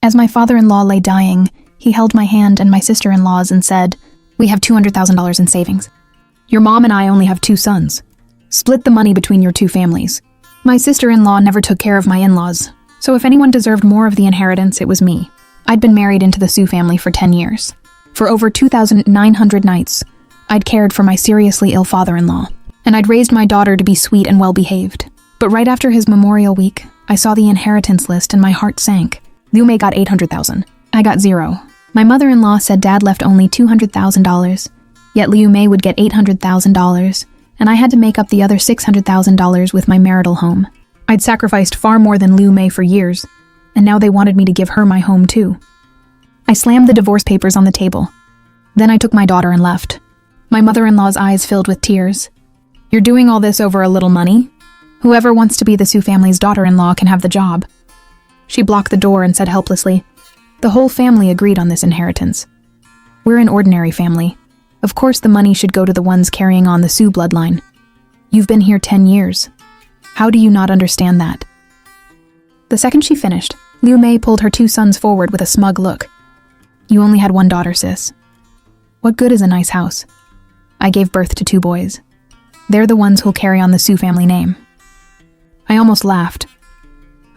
As my father-in-law lay dying, he held my hand and my sister-in-law's and said, "We have $200,000 in savings. Your mom and I only have 2 sons. Split the money between your 2 families." My sister-in-law never took care of my in-laws, so if anyone deserved more of the inheritance, it was me. I'd been married into the Su family for 10 years. For over 2,900 nights, I'd cared for my seriously ill father-in-law, and I'd raised my daughter to be sweet and well-behaved. But right after his Memorial Week, I saw the inheritance list and my heart sank. Liu Mei got $800,000. I got 0. My mother-in-law said Dad left only $200,000, yet Liu Mei would get $800,000, and I had to make up the other $600,000 with my marital home. I'd sacrificed far more than Liu Mei for years, and now they wanted me to give her my home too. I slammed the divorce papers on the table. Then I took my daughter and left. My mother-in-law's eyes filled with tears. "You're doing all this over a little money? Whoever wants to be the Su family's daughter-in-law can have the job." She blocked the door and said helplessly, "The whole family agreed on this inheritance. We're an ordinary family. Of course the money should go to the ones carrying on the Su bloodline. You've been here 10 years. How do you not understand that?" The second she finished, Liu Mei pulled her 2 sons forward with a smug look. "You only had 1 daughter, sis. What good is a nice house? I gave birth to 2 boys. They're the ones who'll carry on the Su family name." I almost laughed.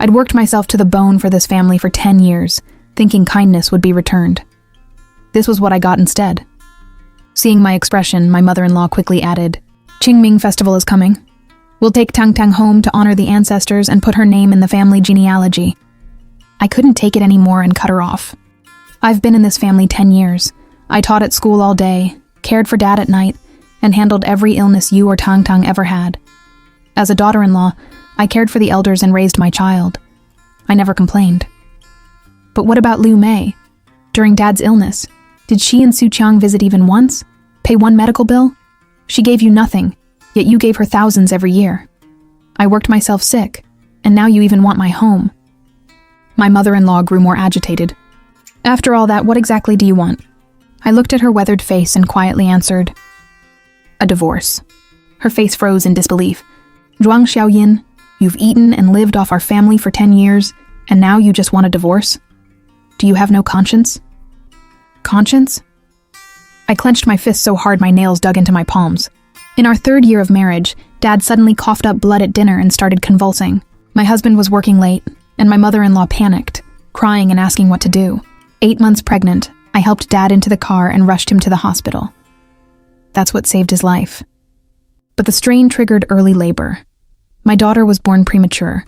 I'd worked myself to the bone for this family for 10 years, thinking kindness would be returned. This was what I got instead. Seeing my expression, my mother-in-law quickly added, "Qingming festival is coming. We'll take Tang Tang home to honor the ancestors and put her name in the family genealogy." I couldn't take it anymore and cut her off. "I've been in this family 10 years. I taught at school all day, cared for Dad at night, and handled every illness you or Tang Tang ever had. As a daughter-in-law, I cared for the elders and raised my child. I never complained." "But what about Liu Mei? During Dad's illness, did she and Su Qiang visit even once? Pay 1 medical bill? She gave you nothing, yet you gave her thousands every year. I worked myself sick, and now you even want my home." My mother-in-law grew more agitated. "After all that, what exactly do you want?" I looked at her weathered face and quietly answered, "A divorce." Her face froze in disbelief. "Zhuang Xiaoyin, you've eaten and lived off our family for 10 years, and now you just want a divorce? Do you have no conscience?" Conscience? I clenched my fist so hard my nails dug into my palms. In our 3rd year of marriage, Dad suddenly coughed up blood at dinner and started convulsing. My husband was working late, and my mother-in-law panicked, crying and asking what to do. 8 months pregnant, I helped Dad into the car and rushed him to the hospital. That's what saved his life. But the strain triggered early labor. My daughter was born premature.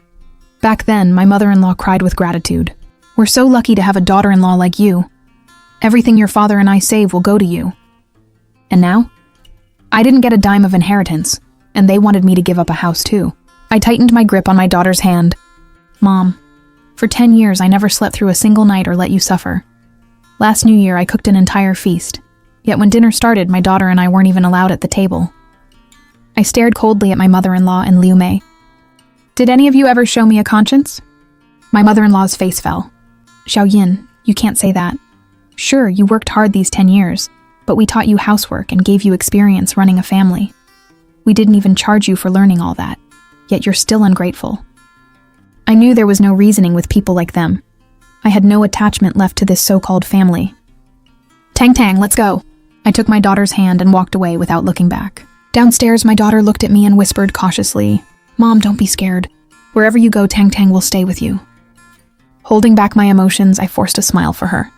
Back then, my mother-in-law cried with gratitude. "We're so lucky to have a daughter-in-law like you. Everything your father and I save will go to you." And now? I didn't get a dime of inheritance, and they wanted me to give up a house too. I tightened my grip on my daughter's hand. "Mom, for 10 years I never slept through a single night or let you suffer. Last New Year I cooked an entire feast, yet when dinner started my daughter and I weren't even allowed at the table." I stared coldly at my mother-in-law and Liu Mei. "Did any of you ever show me a conscience?" My mother-in-law's face fell. "Xiaoyin, you can't say that. Sure, you worked hard these 10 years, but we taught you housework and gave you experience running a family. We didn't even charge you for learning all that, yet you're still ungrateful." I knew there was no reasoning with people like them. I had no attachment left to this so-called family. "Tang Tang, let's go." I took my daughter's hand and walked away without looking back. Downstairs, my daughter looked at me and whispered cautiously, "Mom, don't be scared. Wherever you go, Tang Tang will stay with you." Holding back my emotions, I forced a smile for her.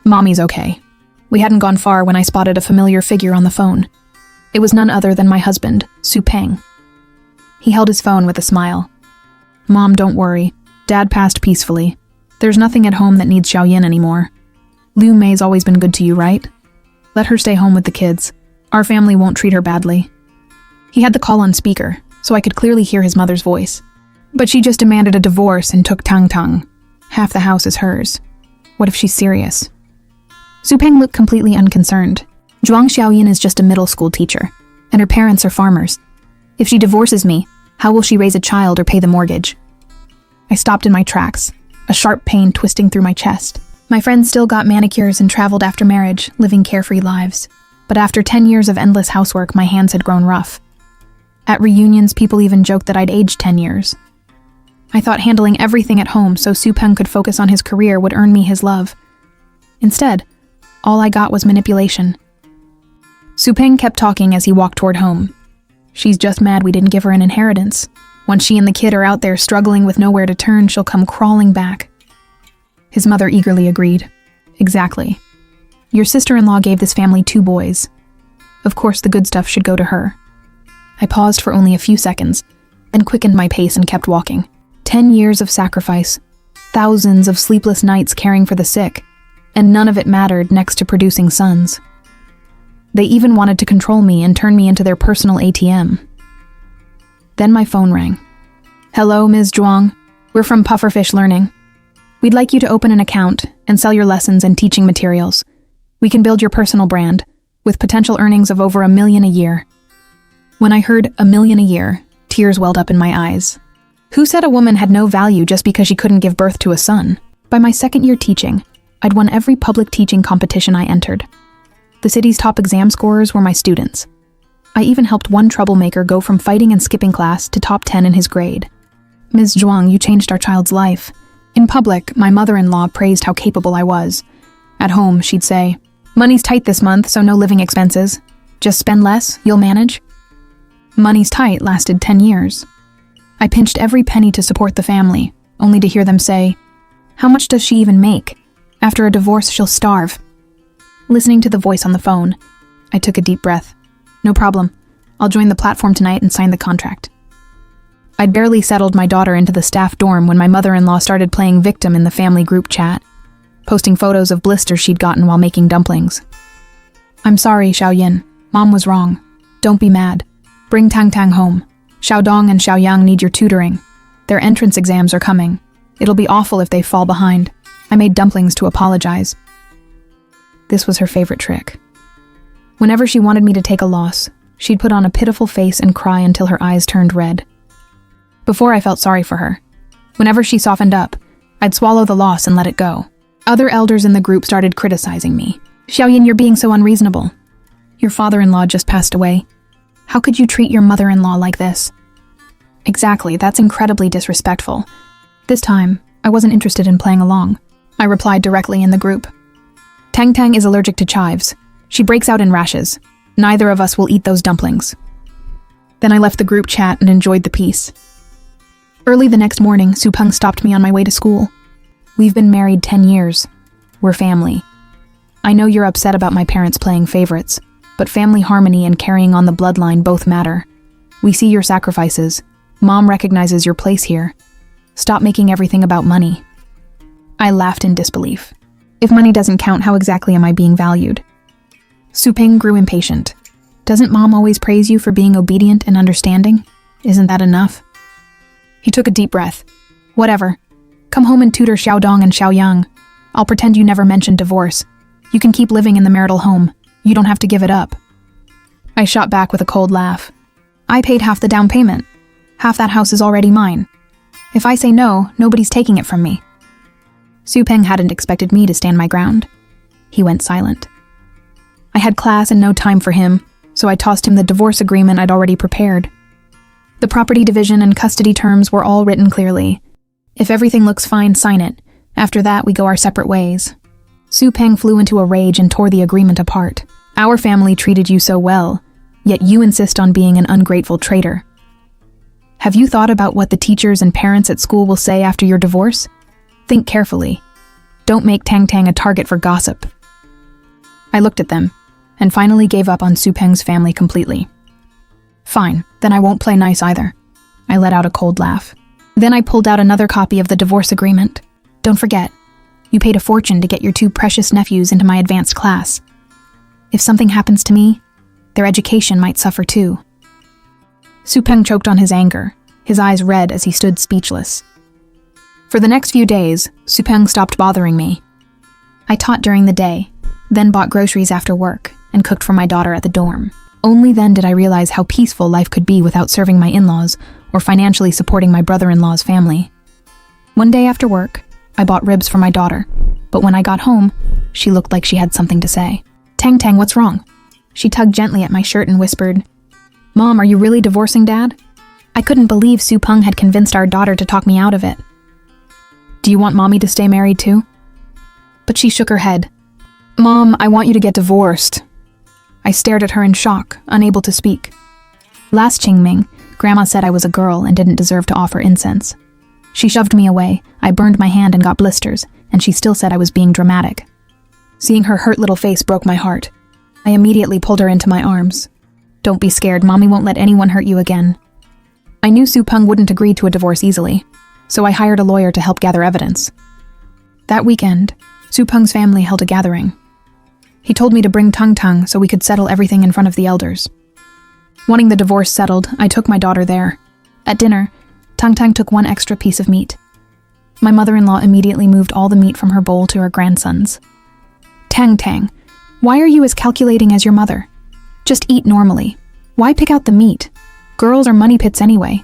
"Mommy's okay." We hadn't gone far when I spotted a familiar figure on the phone. It was none other than my husband, Su Peng. He held his phone with a smile. "Mom, don't worry. Dad passed peacefully. There's nothing at home that needs Xiaoyin anymore. Liu Mei's always been good to you, right? Let her stay home with the kids. Our family won't treat her badly." He had the call on speaker, so I could clearly hear his mother's voice. "But she just demanded a divorce and took Tang Tang. Half the house is hers. What if she's serious?" Su Peng looked completely unconcerned. "Zhuang Xiaoyin is just a middle school teacher, and her parents are farmers. If she divorces me, how will she raise a child or pay the mortgage?" I stopped in my tracks, a sharp pain twisting through my chest. My friends still got manicures and traveled after marriage, living carefree lives. But after 10 years of endless housework, my hands had grown rough. At reunions, people even joked that I'd aged 10 years. I thought handling everything at home so Supeng could focus on his career would earn me his love. Instead, all I got was manipulation. Supeng kept talking as he walked toward home. She's just mad we didn't give her an inheritance. Once she and the kid are out there struggling with nowhere to turn, she'll come crawling back. His mother eagerly agreed. Exactly. Your sister-in-law gave this family 2 boys. Of course, the good stuff should go to her. I paused for only a few seconds, then quickened my pace and kept walking. 10 years of sacrifice, thousands of sleepless nights caring for the sick, and none of it mattered next to producing sons. They even wanted to control me and turn me into their personal ATM. Then my phone rang. Hello, Ms. Zhuang. We're from Pufferfish Learning. We'd like you to open an account and sell your lessons and teaching materials. We can build your personal brand, with potential earnings of over $1 million a year. When I heard $1 million a year, tears welled up in my eyes. Who said a woman had no value just because she couldn't give birth to a son? By my 2nd year teaching, I'd won every public teaching competition I entered. The city's top exam scorers were my students. I even helped one troublemaker go from fighting and skipping class to top 10 in his grade. Ms. Zhuang, you changed our child's life. In public, my mother-in-law praised how capable I was. At home, she'd say, money's tight this month, so no living expenses. Just spend less, you'll manage. Money's tight lasted 10 years. I pinched every penny to support the family, only to hear them say, how much does she even make? After a divorce, she'll starve. Listening to the voice on the phone, I took a deep breath. No problem. I'll join the platform tonight and sign the contract. I'd barely settled my daughter into the staff dorm when my mother-in-law started playing victim in the family group chat, posting photos of blisters she'd gotten while making dumplings. I'm sorry, Xiaoyin. Mom was wrong. Don't be mad. Bring Tang Tang home. Xiaodong and Xiaoyang need your tutoring. Their entrance exams are coming. It'll be awful if they fall behind. I made dumplings to apologize. This was her favorite trick. Whenever she wanted me to take a loss, she'd put on a pitiful face and cry until her eyes turned red. Before I felt sorry for her. Whenever she softened up, I'd swallow the loss and let it go. Other elders in the group started criticizing me. Xiaoyin, you're being so unreasonable. Your father-in-law just passed away. How could you treat your mother-in-law like this? Exactly, that's incredibly disrespectful. This time, I wasn't interested in playing along. I replied directly in the group. Tang Tang is allergic to chives. She breaks out in rashes. Neither of us will eat those dumplings. Then I left the group chat and enjoyed the peace. Early the next morning, Supeng stopped me on my way to school. We've been married 10 years. We're family. I know you're upset about my parents playing favorites, but family harmony and carrying on the bloodline both matter. We see your sacrifices. Mom recognizes your place here. Stop making everything about money. I laughed in disbelief. If money doesn't count, how exactly am I being valued? Supeng grew impatient. Doesn't Mom always praise you for being obedient and understanding? Isn't that enough? He took a deep breath. Whatever. Come home and tutor Xiaodong and Xiaoyang. I'll pretend you never mentioned divorce. You can keep living in the marital home. You don't have to give it up. I shot back with a cold laugh. I paid half the down payment. Half that house is already mine. If I say no, nobody's taking it from me. Supeng hadn't expected me to stand my ground. He went silent. I had class and no time for him, so I tossed him the divorce agreement I'd already prepared. The property division and custody terms were all written clearly. If everything looks fine, sign it. After that, we go our separate ways. Supeng flew into a rage and tore the agreement apart. Our family treated you so well, yet you insist on being an ungrateful traitor. Have you thought about what the teachers and parents at school will say after your divorce? Think carefully. Don't make Tang Tang a target for gossip. I looked at them, and finally gave up on Supeng's family completely. Fine, then I won't play nice either. I let out a cold laugh. Then I pulled out another copy of the divorce agreement. Don't forget, you paid a fortune to get your 2 precious nephews into my advanced class. If something happens to me, their education might suffer too. Supeng choked on his anger, his eyes red as he stood speechless. For the next few days, Supeng stopped bothering me. I taught during the day, then bought groceries after work, and cooked for my daughter at the dorm. Only then did I realize how peaceful life could be without serving my in-laws or financially supporting my brother-in-law's family. One day after work, I bought ribs for my daughter, but when I got home, she looked like she had something to say. Tang Tang, what's wrong? She tugged gently at my shirt and whispered, Mom, are you really divorcing Dad? I couldn't believe Su Peng had convinced our daughter to talk me out of it. Do you want Mommy to stay married too? But she shook her head. Mom, I want you to get divorced. I stared at her in shock, unable to speak. Last Qingming, Grandma said I was a girl and didn't deserve to offer incense. She shoved me away, I burned my hand and got blisters, and she still said I was being dramatic. Seeing her hurt little face broke my heart. I immediately pulled her into my arms. Don't be scared, Mommy won't let anyone hurt you again. I knew Su Peng wouldn't agree to a divorce easily, so I hired a lawyer to help gather evidence. That weekend, Su Peng's family held a gathering. He told me to bring Tung Tung so we could settle everything in front of the elders. Wanting the divorce settled, I took my daughter there. At dinner, Tung Tung took one extra piece of meat. My mother-in-law immediately moved all the meat from her bowl to her grandson's. Tang Tang, why are you as calculating as your mother? Just eat normally. Why pick out the meat? Girls are money pits anyway.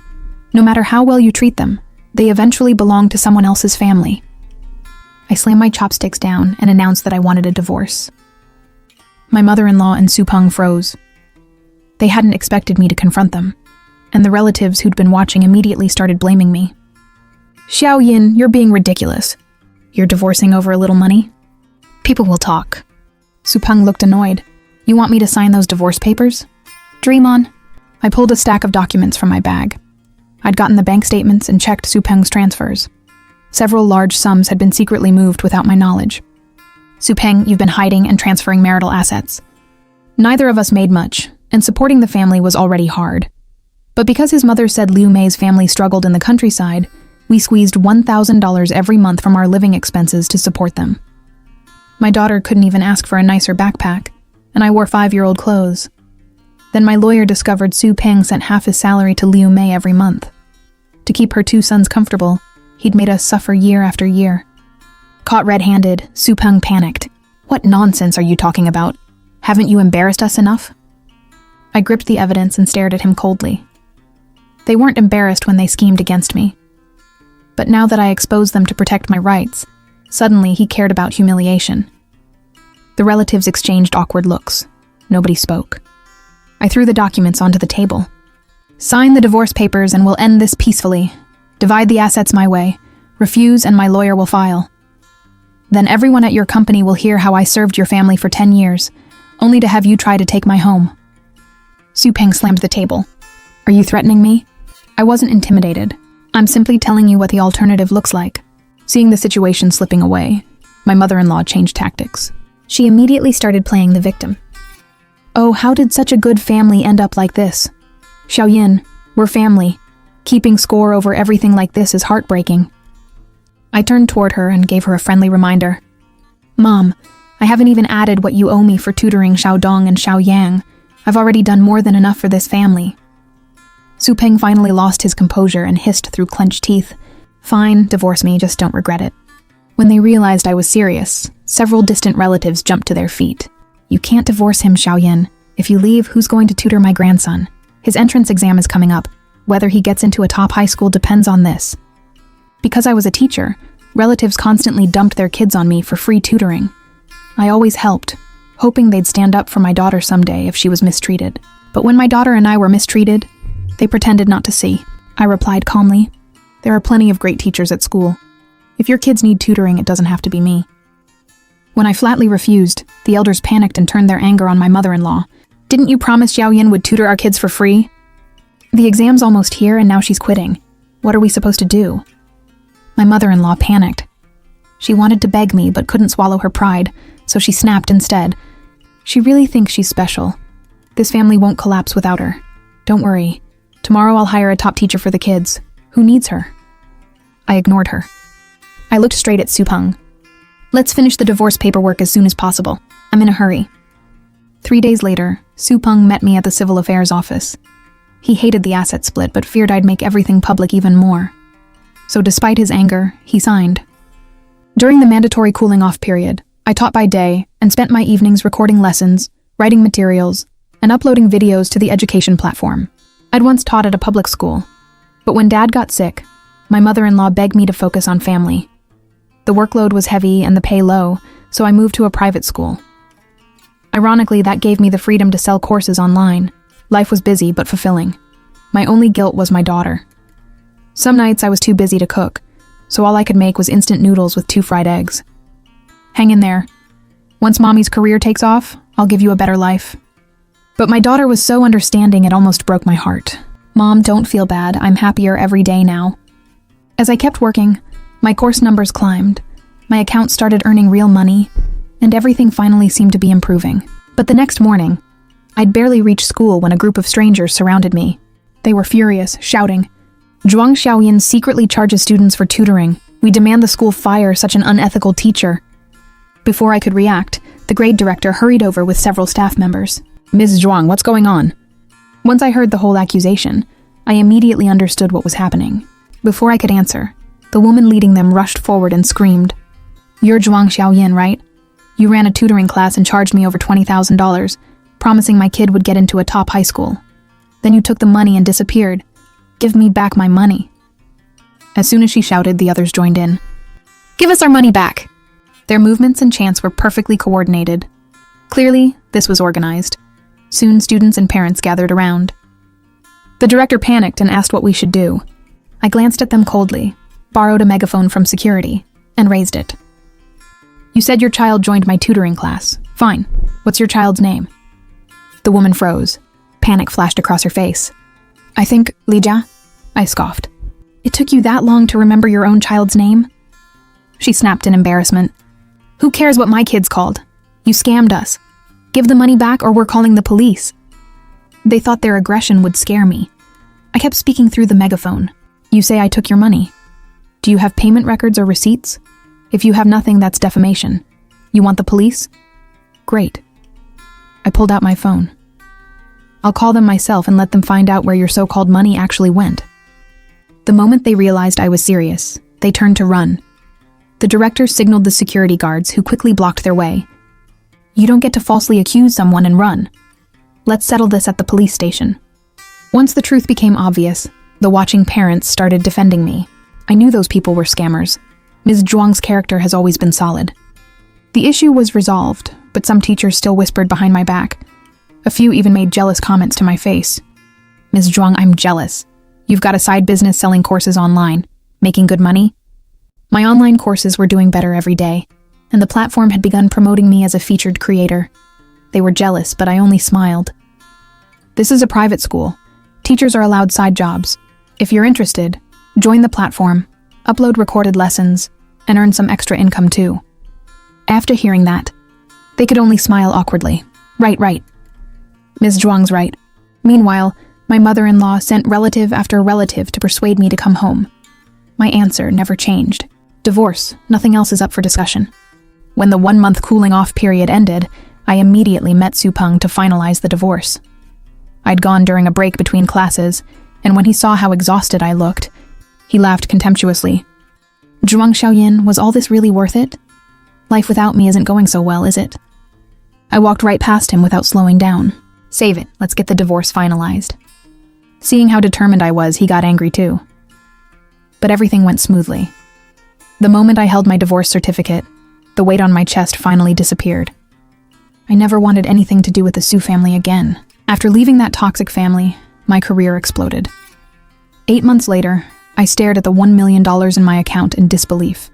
No matter how well you treat them, they eventually belong to someone else's family. I slammed my chopsticks down and announced that I wanted a divorce. My mother-in-law and Su Peng froze. They hadn't expected me to confront them, and the relatives who'd been watching immediately started blaming me. Xiao Yin, you're being ridiculous. You're divorcing over a little money? People will talk. Su Peng looked annoyed. You want me to sign those divorce papers? Dream on. I pulled a stack of documents from my bag. I'd gotten the bank statements and checked Su Peng's transfers. Several large sums had been secretly moved without my knowledge. Su Peng, you've been hiding and transferring marital assets. Neither of us made much, and supporting the family was already hard. But because his mother said Liu Mei's family struggled in the countryside, we squeezed $1,000 every month from our living expenses to support them. My daughter couldn't even ask for a nicer backpack, and I wore 5-year-old clothes. Then my lawyer discovered Su Peng sent half his salary to Liu Mei every month. To keep her 2 sons comfortable, he'd made us suffer year after year. Caught red-handed, Su Peng panicked. What nonsense are you talking about? Haven't you embarrassed us enough? I gripped the evidence and stared at him coldly. They weren't embarrassed when they schemed against me. But now that I exposed them to protect my rights, suddenly he cared about humiliation. The relatives exchanged awkward looks. Nobody spoke. I threw the documents onto the table. Sign the divorce papers and we'll end this peacefully. Divide the assets my way. Refuse and my lawyer will file. Then everyone at your company will hear how I served your family for 10 years, only to have you try to take my home. Su Peng slammed the table. Are you threatening me? I wasn't intimidated. I'm simply telling you what the alternative looks like. Seeing the situation slipping away, my mother-in-law changed tactics. She immediately started playing the victim. Oh, how did such a good family end up like this? Xiao Yin, we're family. Keeping score over everything like this is heartbreaking. I turned toward her and gave her a friendly reminder. Mom, I haven't even added what you owe me for tutoring Xiao Dong and Xiao Yang. I've already done more than enough for this family. Su Peng finally lost his composure and hissed through clenched teeth. Fine, divorce me, just don't regret it. When they realized I was serious, several distant relatives jumped to their feet. You can't divorce him, Xiao Yin. If you leave, who's going to tutor my grandson? His entrance exam is coming up. Whether he gets into a top high school depends on this. Because I was a teacher, relatives constantly dumped their kids on me for free tutoring. I always helped, hoping they'd stand up for my daughter someday if she was mistreated. But when my daughter and I were mistreated, they pretended not to see. I replied calmly, there are plenty of great teachers at school. If your kids need tutoring, it doesn't have to be me. When I flatly refused, the elders panicked and turned their anger on my mother-in-law. Didn't you promise Xiao Yin would tutor our kids for free? The exam's almost here and now she's quitting. What are we supposed to do? My mother-in-law panicked. She wanted to beg me but couldn't swallow her pride, so she snapped instead. She really thinks she's special. This family won't collapse without her. Don't worry. Tomorrow I'll hire a top teacher for the kids. Who needs her? I ignored her. I looked straight at Su Peng. Let's finish the divorce paperwork as soon as possible. I'm in a hurry. 3 days later, Su Peng met me at the civil affairs office. He hated the asset split but feared I'd make everything public even more. So despite his anger, he signed. During the mandatory cooling-off period, I taught by day and spent my evenings recording lessons, writing materials, and uploading videos to the education platform. I'd once taught at a public school, but when Dad got sick, my mother-in-law begged me to focus on family. The workload was heavy and the pay low, so I moved to a private school. Ironically, that gave me the freedom to sell courses online. Life was busy but fulfilling. My only guilt was my daughter. Some nights I was too busy to cook, so all I could make was instant noodles with 2 fried eggs. Hang in there. Once Mommy's career takes off, I'll give you a better life. But my daughter was so understanding it almost broke my heart. Mom, don't feel bad. I'm happier every day now. As I kept working, my course numbers climbed. My account started earning real money, and everything finally seemed to be improving. But the next morning, I'd barely reached school when a group of strangers surrounded me. They were furious, shouting, "Zhuang Xiaoyan secretly charges students for tutoring. We demand the school fire such an unethical teacher." Before I could react, the grade director hurried over with several staff members. "Ms. Zhuang, what's going on?" Once I heard the whole accusation, I immediately understood what was happening. Before I could answer, the woman leading them rushed forward and screamed, "You're Zhuang Xiaoyan, right? You ran a tutoring class and charged me over $20,000, promising my kid would get into a top high school. Then you took the money and disappeared. Give me back my money." As soon as she shouted, the others joined in. "Give us our money back!" Their movements and chants were perfectly coordinated. Clearly, this was organized. Soon, students and parents gathered around. The director panicked and asked what we should do. I glanced at them coldly, borrowed a megaphone from security, and raised it. "You said your child joined my tutoring class. Fine. What's your child's name?" The woman froze. Panic flashed across her face. "I think Li Jia," I scoffed. "It took you that long to remember your own child's name?" She snapped in embarrassment. "Who cares what my kid's called? You scammed us. Give the money back or we're calling the police." They thought their aggression would scare me. I kept speaking through the megaphone. "You say I took your money. Do you have payment records or receipts? If you have nothing, that's defamation. You want the police? Great." I pulled out my phone. "I'll call them myself and let them find out where your so-called money actually went." The moment they realized I was serious, they turned to run. The director signaled the security guards, who quickly blocked their way. "You don't get to falsely accuse someone and run. Let's settle this at the police station." Once the truth became obvious, the watching parents started defending me. I knew those people were scammers. Ms. Zhuang's character has always been solid. The issue was resolved, but some teachers still whispered behind my back. A few even made jealous comments to my face. "Ms. Zhuang, I'm jealous. You've got a side business selling courses online, making good money?" My online courses were doing better every day, and the platform had begun promoting me as a featured creator. They were jealous, but I only smiled. "This is a private school. Teachers are allowed side jobs. If you're interested, join the platform, upload recorded lessons, and earn some extra income too." After hearing that, they could only smile awkwardly. Right. Ms. Zhuang's right. Meanwhile, my mother-in-law sent relative after relative to persuade me to come home. My answer never changed. Divorce, nothing else is up for discussion. When the 1-month cooling-off period ended, I immediately met Supeng to finalize the divorce. I'd gone during a break between classes, and when he saw how exhausted I looked, he laughed contemptuously. "Zhuang Xiaoyan, was all this really worth it? Life without me isn't going so well, is it?" I walked right past him without slowing down. "Save it, let's get the divorce finalized." Seeing how determined I was, he got angry too. But everything went smoothly. The moment I held my divorce certificate, the weight on my chest finally disappeared. I never wanted anything to do with the Su family again. After leaving that toxic family, my career exploded. 8 months later, I stared at the $1 million in my account in disbelief.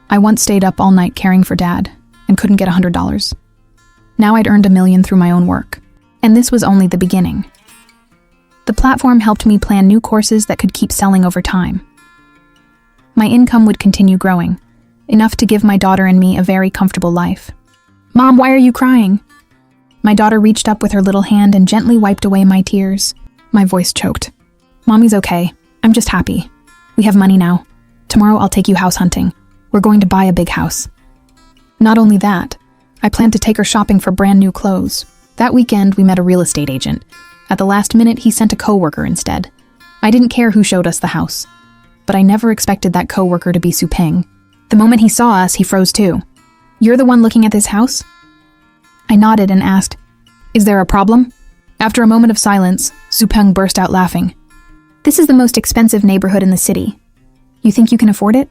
I once stayed up all night caring for Dad and couldn't get $100. Now I'd earned $1 million through my own work. And this was only the beginning. The platform helped me plan new courses that could keep selling over time. My income would continue growing, enough to give my daughter and me a very comfortable life. "Mom, why are you crying?" My daughter reached up with her little hand and gently wiped away my tears. My voice choked. "Mommy's okay. I'm just happy. We have money now. Tomorrow I'll take you house hunting. We're going to buy a big house." Not only that, I planned to take her shopping for brand new clothes. That weekend, we met a real estate agent. At the last minute, he sent a coworker instead. I didn't care who showed us the house, but I never expected that coworker to be Supeng. The moment he saw us, he froze too. "You're the one looking at this house?" I nodded and asked, "Is there a problem?" After a moment of silence, Supeng burst out laughing. "This is the most expensive neighborhood in the city. You think you can afford it?"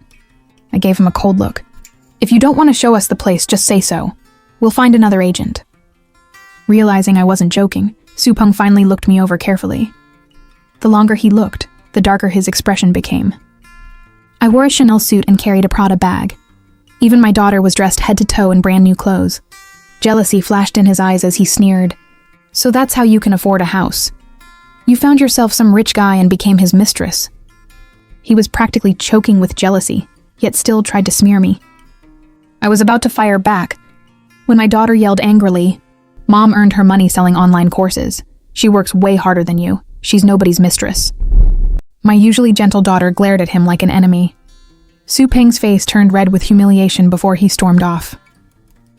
I gave him a cold look. "If you don't want to show us the place, just say so. We'll find another agent." Realizing I wasn't joking, Supeng finally looked me over carefully. The longer he looked, the darker his expression became. I wore a Chanel suit and carried a Prada bag. Even my daughter was dressed head to toe in brand new clothes. Jealousy flashed in his eyes as he sneered. So that's how you can afford a house. You found yourself some rich guy and became his mistress. He was practically choking with jealousy, yet still tried to smear me. I was about to fire back when my daughter yelled angrily, "Mom earned her money selling online courses. She works way harder than you. She's nobody's mistress." My usually gentle daughter glared at him like an enemy. Su Peng's face turned red with humiliation before he stormed off.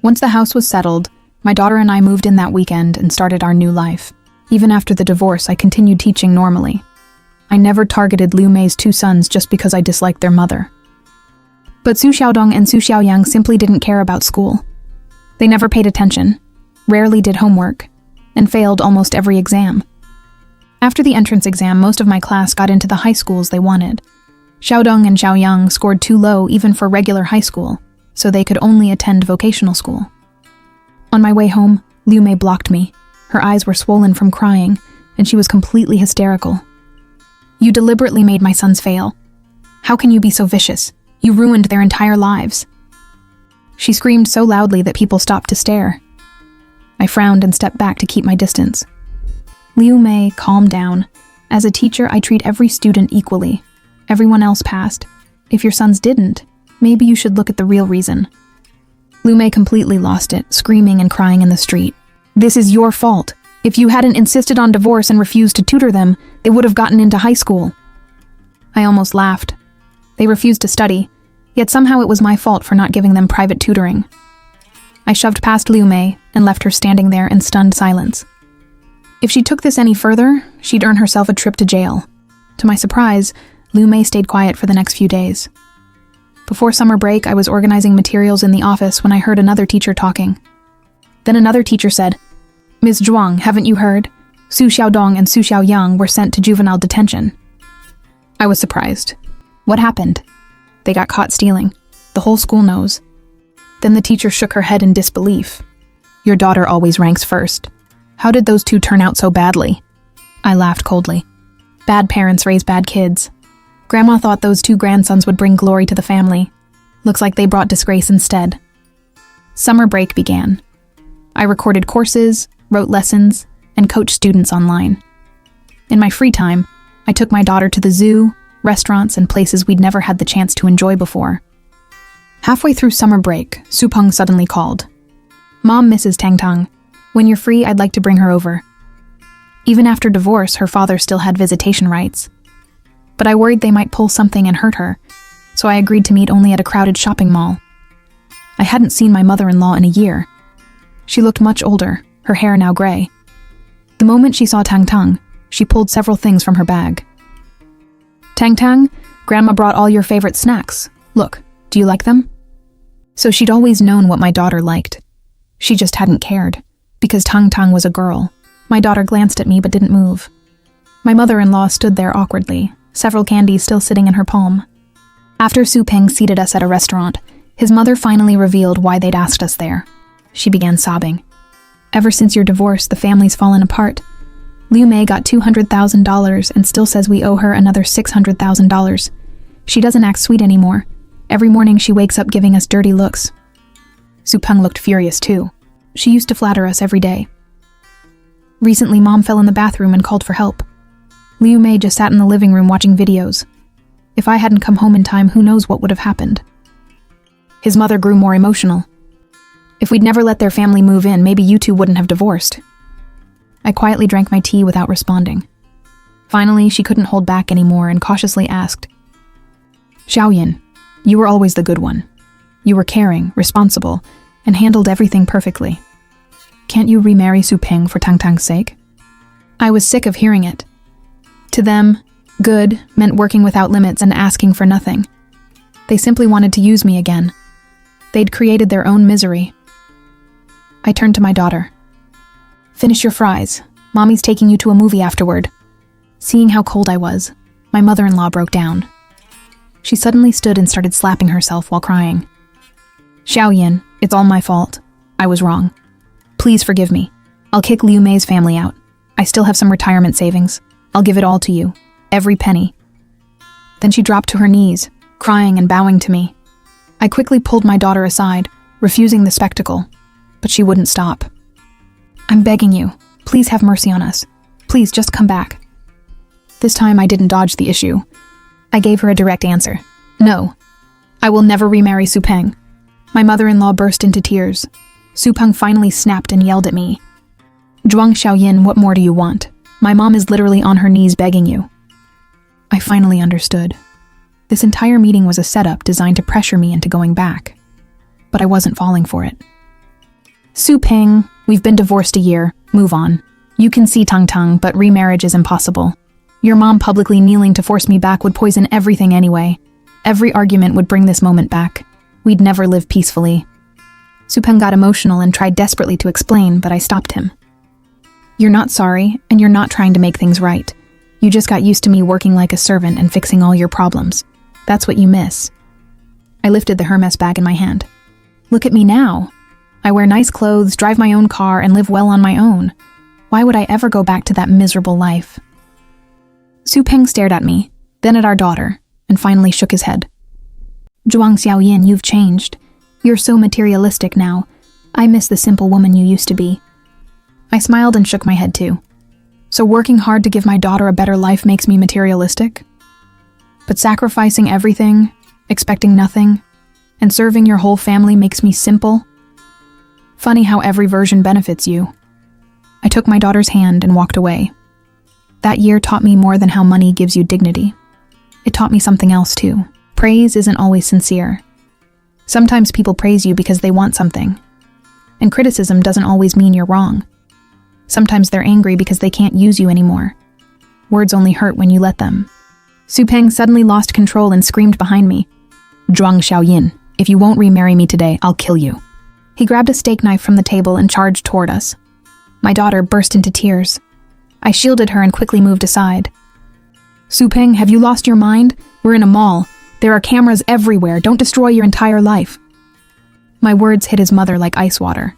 Once the house was settled, my daughter and I moved in that weekend and started our new life. Even after the divorce, I continued teaching normally. I never targeted Liu Mei's two sons just because I disliked their mother. But Su Xiaodong and Su Xiaoyang simply didn't care about school. They never paid attention, rarely did homework, and failed almost every exam. After the entrance exam, most of my class got into the high schools they wanted. Xiaodong and Xiaoyang scored too low even for regular high school, so they could only attend vocational school. On my way home, Liu Mei blocked me. Her eyes were swollen from crying, and she was completely hysterical. "You deliberately made my sons fail. How can you be so vicious? You ruined their entire lives." She screamed so loudly that people stopped to stare. I frowned and stepped back to keep my distance. "Liu Mei, calm down. As a teacher, I treat every student equally. Everyone else passed. If your sons didn't, maybe you should look at the real reason." Liu Mei completely lost it, screaming and crying in the street. "This is your fault. If you hadn't insisted on divorce and refused to tutor them, they would have gotten into high school." I almost laughed. They refused to study, yet somehow it was my fault for not giving them private tutoring. I shoved past Liu Mei and left her standing there in stunned silence. If she took this any further, she'd earn herself a trip to jail. To my surprise, Liu Mei stayed quiet for the next few days. Before summer break, I was organizing materials in the office when I heard another teacher talking. Then another teacher said, "Ms. Zhuang, haven't you heard? Su Xiaodong and Su Xiaoyang were sent to juvenile detention." I was surprised. What happened? They got caught stealing. The whole school knows. Then the teacher shook her head in disbelief. "Your daughter always ranks first. How did those two turn out so badly?" I laughed coldly. Bad parents raise bad kids. Grandma thought those two grandsons would bring glory to the family. Looks like they brought disgrace instead. Summer break began. I recorded courses, wrote lessons, and coached students online. In my free time, I took my daughter to the zoo, restaurants, and places we'd never had the chance to enjoy before. Halfway through summer break, Su Peng suddenly called. "Mom misses Tang Tang. When you're free, I'd like to bring her over." Even after divorce, her father still had visitation rights. But I worried they might pull something and hurt her, so I agreed to meet only at a crowded shopping mall. I hadn't seen my mother-in-law in a year. She looked much older, her hair now gray. The moment she saw Tang Tang, she pulled several things from her bag. "Tang Tang, Grandma brought all your favorite snacks. Look, do you like them?" So she'd always known what my daughter liked. She just hadn't cared, because Tang Tang was a girl. My daughter glanced at me but didn't move. My mother-in-law stood there awkwardly, several candies still sitting in her palm. After Su Peng seated us at a restaurant, his mother finally revealed why they'd asked us there. She began sobbing. "Ever since your divorce, the family's fallen apart. Liu Mei got $200,000 and still says we owe her another $600,000. She doesn't act sweet anymore. Every morning she wakes up giving us dirty looks." Su Peng looked furious too. She used to flatter us every day. Recently, Mom fell in the bathroom and called for help. Liu Mei just sat in the living room watching videos. If I hadn't come home in time, who knows what would have happened. His mother grew more emotional. "If we'd never let their family move in, maybe you two wouldn't have divorced." I quietly drank my tea without responding. Finally, she couldn't hold back anymore and cautiously asked, "Xiaoyan, you were always the good one. You were caring, responsible, and handled everything perfectly. Can't you remarry Su Peng for Tang Tang's sake?" I was sick of hearing it. To them, good meant working without limits and asking for nothing. They simply wanted to use me again. They'd created their own misery. I turned to my daughter. "Finish your fries. Mommy's taking you to a movie afterward." Seeing how cold I was, my mother-in-law broke down. She suddenly stood and started slapping herself while crying. "Xiaoyan, it's all my fault. I was wrong. Please forgive me. I'll kick Liu Mei's family out. I still have some retirement savings. I'll give it all to you. Every penny." Then she dropped to her knees, crying and bowing to me. I quickly pulled my daughter aside, refusing the spectacle, but she wouldn't stop. "I'm begging you, please have mercy on us. Please just come back." This time I didn't dodge the issue. I gave her a direct answer. "No, I will never remarry Su Peng." My mother-in-law burst into tears. Su Peng finally snapped and yelled at me. "Zhuang Xiaoyin, what more do you want? My mom is literally on her knees begging you." I finally understood. This entire meeting was a setup designed to pressure me into going back. But I wasn't falling for it. "Su Peng, we've been divorced a year. Move on. You can see Tang Tang, but remarriage is impossible. Your mom publicly kneeling to force me back would poison everything anyway. Every argument would bring this moment back. We'd never live peacefully." Su Peng got emotional and tried desperately to explain, but I stopped him. "You're not sorry, and you're not trying to make things right. You just got used to me working like a servant and fixing all your problems. That's what you miss." I lifted the Hermes bag in my hand. "Look at me now. I wear nice clothes, drive my own car, and live well on my own. Why would I ever go back to that miserable life?" Su Peng stared at me, then at our daughter, and finally shook his head. "Zhuang Xiaoyin, you've changed. You're so materialistic now. I miss the simple woman you used to be." I smiled and shook my head too. "So working hard to give my daughter a better life makes me materialistic? But sacrificing everything, expecting nothing, and serving your whole family makes me simple? Funny how every version benefits you." I took my daughter's hand and walked away. That year taught me more than how money gives you dignity. It taught me something else too. Praise isn't always sincere. Sometimes people praise you because they want something. And criticism doesn't always mean you're wrong. Sometimes they're angry because they can't use you anymore. Words only hurt when you let them. Su Peng suddenly lost control and screamed behind me. "Zhuang Xiaoyin, if you won't remarry me today, I'll kill you." He grabbed a steak knife from the table and charged toward us. My daughter burst into tears. I shielded her and quickly moved aside. "Su Peng, have you lost your mind? We're in a mall. There are cameras everywhere. Don't destroy your entire life." My words hit his mother like ice water.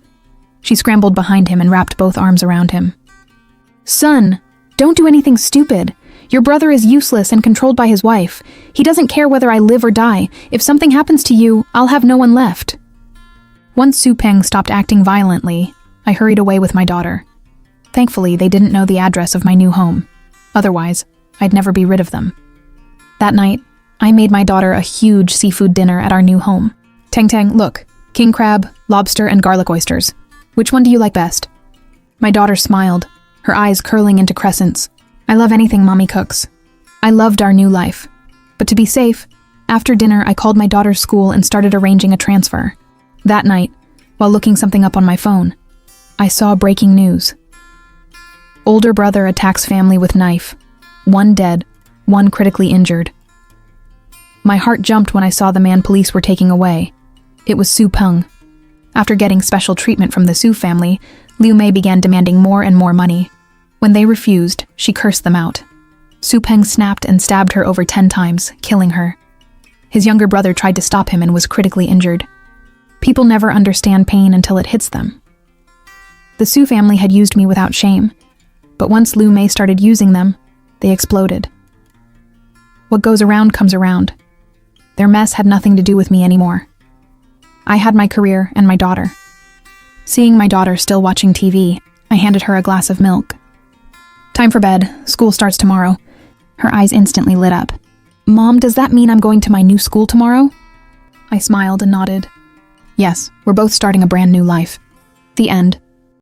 She scrambled behind him and wrapped both arms around him. "Son, don't do anything stupid. Your brother is useless and controlled by his wife. He doesn't care whether I live or die. If something happens to you, I'll have no one left." Once Su Peng stopped acting violently, I hurried away with my daughter. Thankfully, they didn't know the address of my new home. Otherwise, I'd never be rid of them. That night, I made my daughter a huge seafood dinner at our new home. "Tang Tang, look, king crab, lobster, and garlic oysters. Which one do you like best?" My daughter smiled, her eyes curling into crescents. "I love anything Mommy cooks." I loved our new life. But to be safe, after dinner I called my daughter's school and started arranging a transfer. That night, while looking something up on my phone, I saw breaking news. Older brother attacks family with knife. 1 dead, 1 critically injured. My heart jumped when I saw the man police were taking away. It was Su Peng. After getting special treatment from the Su family, Liu Mei began demanding more and more money. When they refused, she cursed them out. Su Peng snapped and stabbed her over 10 times, killing her. His younger brother tried to stop him and was critically injured. People never understand pain until it hits them. The Su family had used me without shame, but once Liu Mei started using them, they exploded. What goes around comes around. Their mess had nothing to do with me anymore. I had my career and my daughter. Seeing my daughter still watching TV, I handed her a glass of milk. "Time for bed. School starts tomorrow." Her eyes instantly lit up. "Mom, does that mean I'm going to my new school tomorrow?" I smiled and nodded. "Yes, we're both starting a brand new life." The end.